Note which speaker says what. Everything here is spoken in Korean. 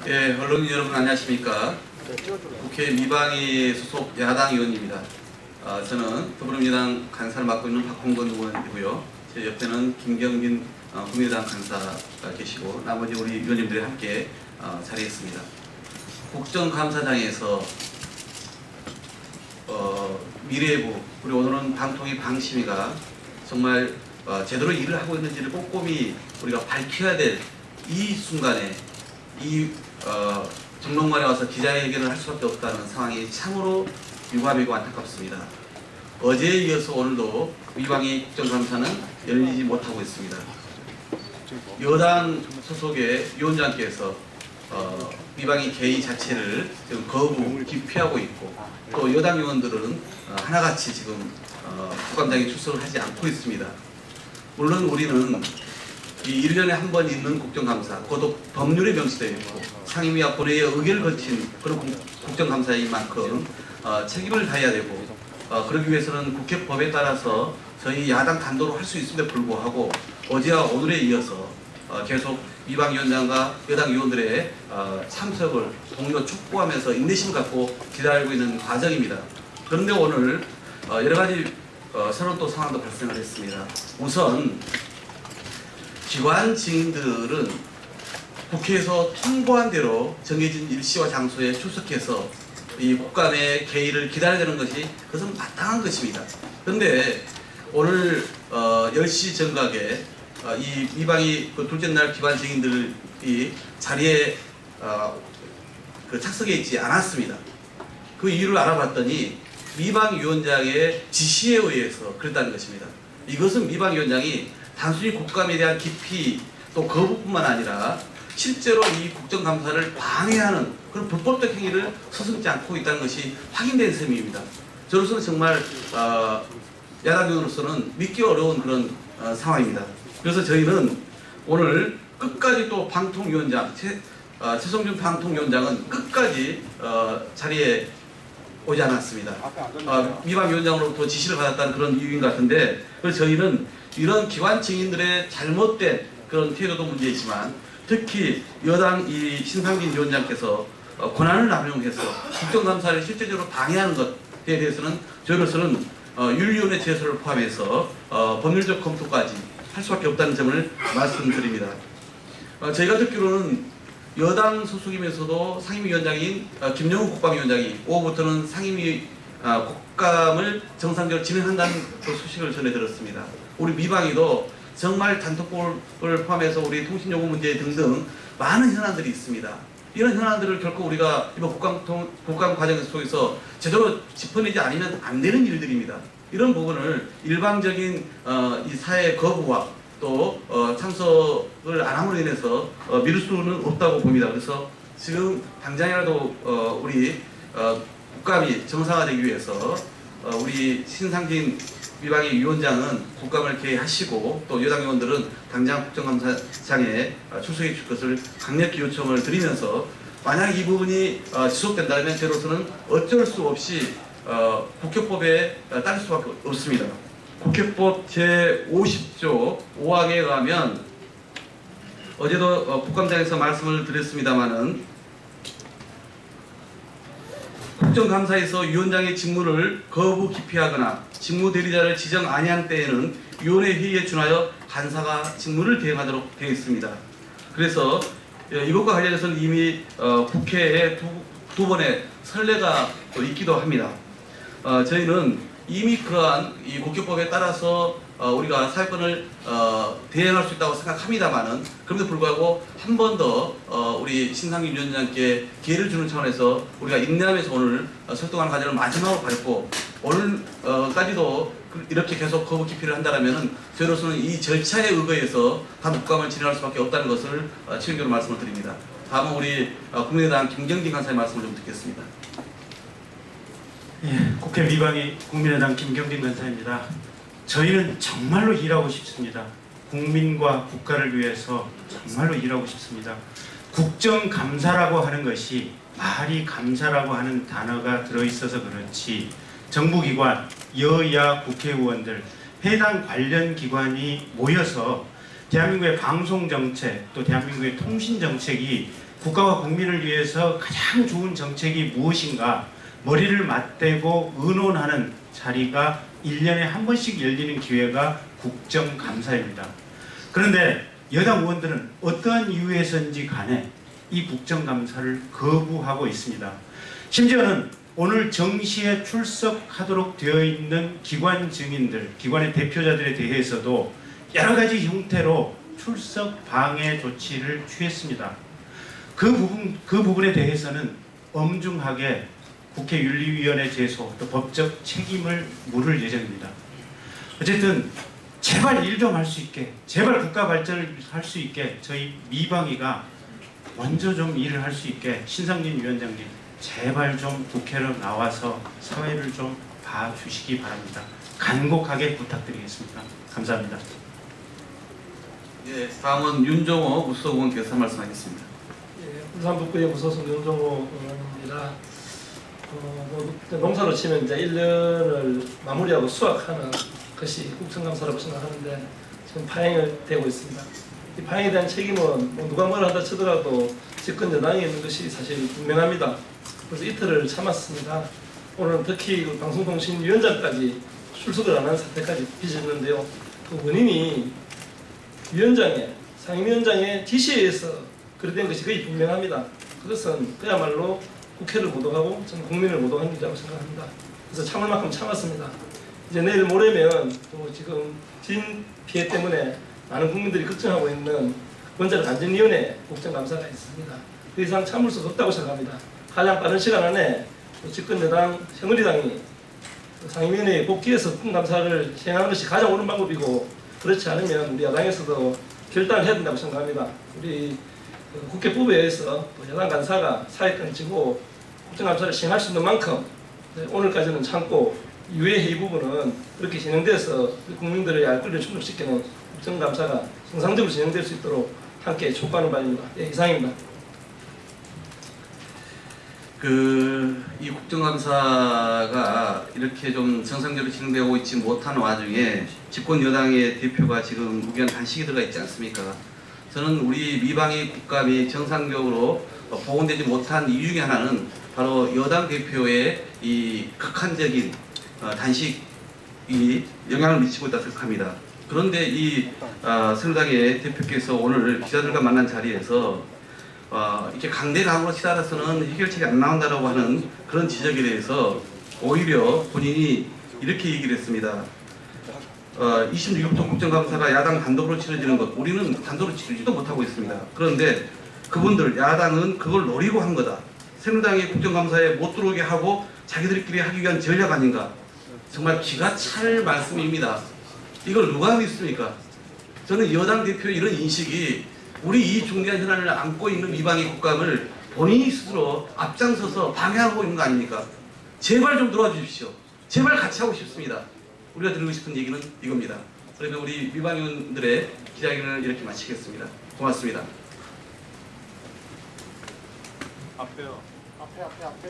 Speaker 1: 예, 언론인 여러분 안녕하십니까? 국회 미방위 소속 야당 의원입니다. 저는 더불어민주당 간사를 맡고 있는 박홍근 의원이고요. 제 옆에는 김경빈 국민의당 간사가 계시고 나머지 우리 의원님들이 함께 자리했습니다. 국정감사장에서 미래부 우리 오늘은 방통위 방심위가 정말 제대로 일을 하고 있는지를 꼼꼼히 우리가 밝혀야 될 이 순간에 이 정론관에 와서 기자회견을 할 수밖에 없다는 상황이 참으로 유감이고 안타깝습니다. 어제에 이어서 오늘도 미방위 국정감사는 열리지 못하고 있습니다. 여당 소속의 위원장께서 미방위 개의 자체를 지금 거부, 기피하고 있고 또 여당 의원들은 하나같이 지금 국감장에 출석을 하지 않고 있습니다. 물론 우리는 이 1년에 한 번 있는 국정감사, 그것도 법률에 명시되어 있고 상임위와 본회의의 의결을 거친 그런 국정감사인 만큼 책임을 다해야 되고 그러기 위해서는 국회법에 따라서 저희 야당 단도로 할 수 있음에도 불구하고 어제와 오늘에 이어서 계속 미방위원장과 여당 의원들의 참석을 동료 촉구하면서 인내심을 갖고 기다리고 있는 과정입니다. 그런데 오늘 여러 가지 새로운 또 상황도 발생을 했습니다. 우선 기관 증인들은 국회에서 통보한 대로 정해진 일시와 장소에 출석해서 이 국감의 개의를 기다려야 되는 것이 그것은 마땅한 것입니다. 그런데 오늘 10시 정각에 이 미방위 둘째 날 기관 증인들이 자리에 착석해 있지 않았습니다. 그 이유를 알아봤더니 미방위원장의 지시에 의해서 그랬다는 것입니다. 이것은 미방위원장이 단순히 국감에 대한 기피 또 거부뿐만 아니라 실제로 이 국정감사를 방해하는 그런 불법적 행위를 서슴지 않고 있다는 것이 확인된 셈입니다. 저로서는 정말 야당 의원으로서는 믿기 어려운 그런 상황입니다. 그래서 저희는 오늘 끝까지 또 방통위원장 최성준 방통위원장은 끝까지 자리에 오지 않았습니다. 미방위원장으로부터 지시를 받았다는 그런 이유인 것 같은데 그래서 저희는 이런 기관 증인들의 잘못된 그런 태도도 문제이지만 특히 여당 이 신상진 위원장께서 권한을 남용해서 국정감사를 실제적으로 방해하는 것에 대해서는 저희로서는 윤리위원회 제소를 포함해서 법률적 검토까지 할 수밖에 없다는 점을 말씀드립니다. 저희가 듣기로는 여당 소속이면서도 상임위원장인 김영우 국방위원장이 오후부터는 상임위 국감을 정상적으로 진행한다는 그 소식을 전해 들었습니다. 우리 미방위도 정말 단톡볼을 포함해서 우리 통신요구 문제 등등 많은 현안들이 있습니다. 이런 현안들을 결코 우리가 이번 국감 과정 속에서 제대로 짚어내지 않으면 안 되는 일들입니다. 이런 부분을 일방적인 이 사회의 거부와 또 참석을 안 함으로 인해서 미룰 수는 없다고 봅니다. 그래서 지금 당장이라도 우리 국감이 정상화되기 위해서 우리 신상진 미방위 위원장은 국감을 개의하시고 또 여당 의원들은 당장 국정감사장에 출석해 줄 것을 강력히 요청을 드리면서 만약 이 부분이 지속된다면 저로서는 어쩔 수 없이 국회법에 따를 수밖에 없습니다. 국회법 제50조 5항에 의하면 어제도 국감장에서 말씀을 드렸습니다마는 국정감사에서 위원장의 직무를 거부 기피하거나 직무 대리자를 지정 아니한 때에는 위원회 회의에 준하여 간사가 직무를 대행하도록 되어 있습니다. 그래서 이것과 관련해서는 이미 국회에 두 번의 선례가 또 있기도 합니다. 저희는 이미 그러한 이 국회법에 따라서 우리가 사회권을 대행할 수 있다고 생각합니다만은 그럼에도 불구하고 한 번 더 우리 신상진 위원장께 기회를 주는 차원에서 우리가 인내하면서 오늘 설득하는 과정을 마지막으로 밟고 오늘까지도 이렇게 계속 거부 기피를 한다면은 저희로서는 이 절차에 의거해서 다 국감을 진행할 수밖에 없다는 것을 책임적으로 말씀을 드립니다. 다음은 우리 국민의당 김경진 간사의 말씀을 좀 듣겠습니다.
Speaker 2: 예, 국회 미방위 국민의당 김경빈 간사입니다. 저희는 정말로 일하고 싶습니다. 국민과 국가를 위해서 정말로 일하고 싶습니다. 국정감사라고 하는 것이 말이 감사라고 하는 단어가 들어있어서 그렇지 정부기관, 여야 국회의원들, 해당 관련 기관이 모여서 대한민국의 방송정책 또 대한민국의 통신정책이 국가와 국민을 위해서 가장 좋은 정책이 무엇인가 머리를 맞대고 의논하는 자리가 1년에 한 번씩 열리는 기회가 국정감사입니다. 그런데 여당 의원들은 어떠한 이유에서인지 간에 이 국정감사를 거부하고 있습니다. 심지어는 오늘 정시에 출석하도록 되어 있는 기관 증인들, 기관의 대표자들에 대해서도 여러 가지 형태로 출석 방해 조치를 취했습니다. 그 부분에 대해서는 엄중하게 국회윤리위원회 제소 또 법적 책임을 물을 예정입니다. 어쨌든 제발 일 좀 할 수 있게, 제발 국가 발전을 할 수 있게 저희 미방위가 먼저 좀 일을 할 수 있게 신상진 위원장님 제발 좀 국회로 나와서 사회를 좀 봐주시기 바랍니다. 간곡하게 부탁드리겠습니다. 감사합니다.
Speaker 1: 예, 다음은 윤종호 우수의원께서 말씀하겠습니다.
Speaker 3: 예, 울산 북구의 무소속 윤종호 의원입니다. 농사로 치면 이제 1년을 마무리하고 수확하는 것이 국정감사라고 생각하는데 지금 파행이 되고 있습니다. 이 파행에 대한 책임은 뭐 누가 뭐라 한다 치더라도 집권 여당에 있는 것이 사실 분명합니다. 그래서 이틀을 참았습니다. 오늘은 특히 그 방송통신위원장까지 출석을 안 한 사태까지 빚었는데요. 그 원인이 위원장의 상임위원장의 지시에 의해서 그렇게 된 것이 거의 분명합니다. 그것은 그야말로 국회를 모독하고 저는 국민을 모독한 일이라고 생각합니다. 그래서 참을 만큼 참았습니다. 이제 내일 모레면 또 지금 진 피해 때문에 많은 국민들이 걱정하고 있는 원자력 안전위원회 국정감사가 있습니다. 그 이상 참을 수 없다고 생각합니다. 가장 빠른 시간 안에 집권여당 새누리당이 상임위원회에 복귀해서 국정감사를 시행하는 것이 가장 옳은 방법이고 그렇지 않으면 우리 야당에서도 결단을 해야 된다고 생각합니다. 우리 국회법에 의해서 여당 간사가 사회권을 쥐고 국정감사를 시행할 수 있는 만큼 오늘까지는 참고 이후의 회의 부분은 그렇게 진행돼서 국민들의 알 권리를 충족시키는 국정감사가 정상적으로 진행될 수 있도록 함께 촉구하는 바입니다. 예, 이상입니다.
Speaker 1: 이 국정감사가 이렇게 좀 정상적으로 진행되고 있지 못한 와중에 집권 여당의 대표가 지금 의견 단식이 들어가 있지 않습니까? 저는 우리 미방위 국감이 정상적으로 복원되지 못한 이유 중에 하나는 바로 여당 대표의 이 극한적인 단식이 영향을 미치고 있다고 생각합니다. 그런데 이 새누리당의 대표께서 오늘 기자들과 만난 자리에서 이렇게 강대강으로 치달아서는 해결책이 안 나온다라고 하는 그런 지적에 대해서 오히려 본인이 이렇게 얘기를 했습니다. 26도 국정감사가 야당 단독으로 치러지는 것, 우리는 단독으로 치르지도 못하고 있습니다. 그런데 그분들 야당은 그걸 노리고 한 거다. 새누리당이 국정감사에 못 들어오게 하고 자기들끼리 하기 위한 전략 아닌가. 정말 기가 찰 말씀입니다. 이걸 누가 믿습니까? 저는 여당 대표의 이런 인식이 우리 이 중대한 현안을 안고 있는 미방위 국감을 본인이 스스로 앞장서서 방해하고 있는 거 아닙니까? 제발 좀 도와주십시오. 제발 같이 하고 싶습니다. 우리가 드리고 싶은 얘기는 이겁니다. 그러면 우리 미방위원들의 기자회견을 이렇게 마치겠습니다. 고맙습니다.
Speaker 4: 앞에요. 앞에.